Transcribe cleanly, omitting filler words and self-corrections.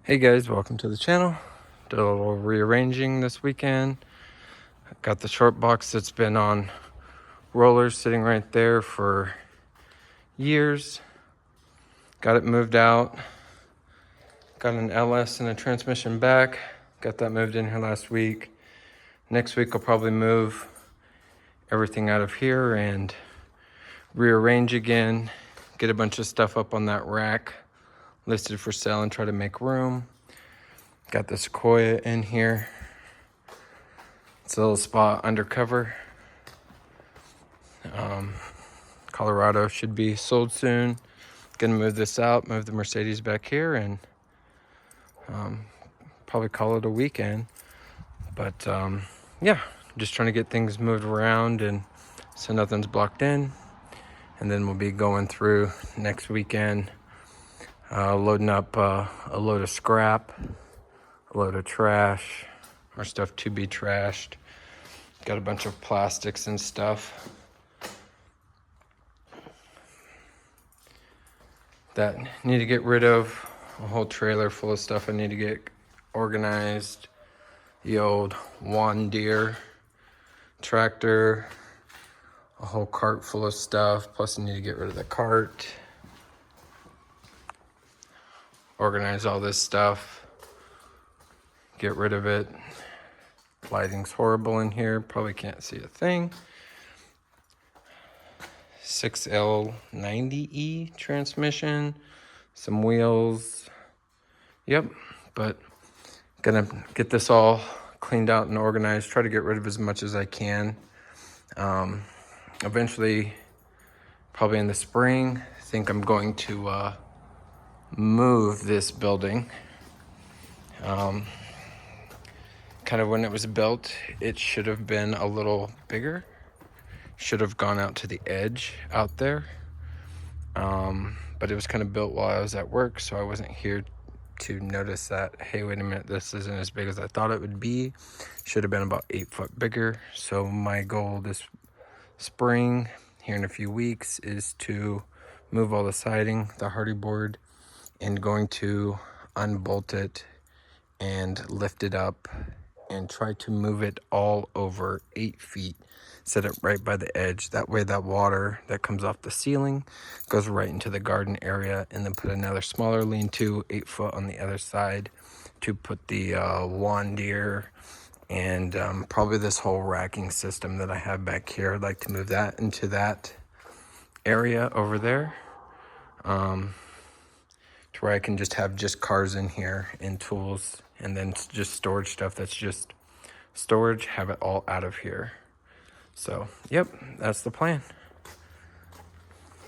Hey guys, welcome to the channel. Did a little rearranging this weekend. Got the short box that's been on rollers sitting right there for years. Got it moved out. Got an LS and a transmission back. Got that moved in here last week. Next week I'll probably move everything out of here and rearrange again. Get a bunch of stuff up on that rack listed for sale and try to make room. Got the Sequoia in here. It's a little spot undercover. Colorado should be sold soon. Gonna move this out, move the Mercedes back here, and probably call it a weekend. But yeah, just trying to get things moved around and so nothing's blocked in. And then we'll be going through next weekend, loading up a load of scrap, a load of trash, or stuff to be trashed. Got a bunch of plastics and stuff that need to get rid of. A whole trailer full of stuff I need to get organized. The old Juan Deere tractor, a whole cart full of stuff. Plus I need to get rid of the cart. Organize all this stuff. Get rid of it. Lighting's horrible in here. Probably can't see a thing. 6L90E transmission. Some wheels. Yep, but gonna get this all cleaned out and organized. Try to get rid of as much as I can. Eventually, probably in the spring, I think I'm going to move this building. Kind of when it was built, it should have been a little bigger. Should have gone out to the edge out there. But it was kind of built while I was at work, so I wasn't here to notice that, hey, wait a minute, this isn't as big as I thought it would be. Should have been about 8 foot bigger. So my goal this spring, here in a few weeks, is to move all the siding, the hardy board, and going to unbolt it and lift it up and try to move it all over 8 feet. Set it right by the edge. That way that water that comes off the ceiling goes right into the garden area, and then put another smaller lean-to 8 foot on the other side to put the Juan Deere and probably this whole racking system that I have back here. I'd like to move that into that area over there, to where I can just have just cars in here and tools, and then just storage stuff that's just storage, have it all out of here. So, yep, that's the plan.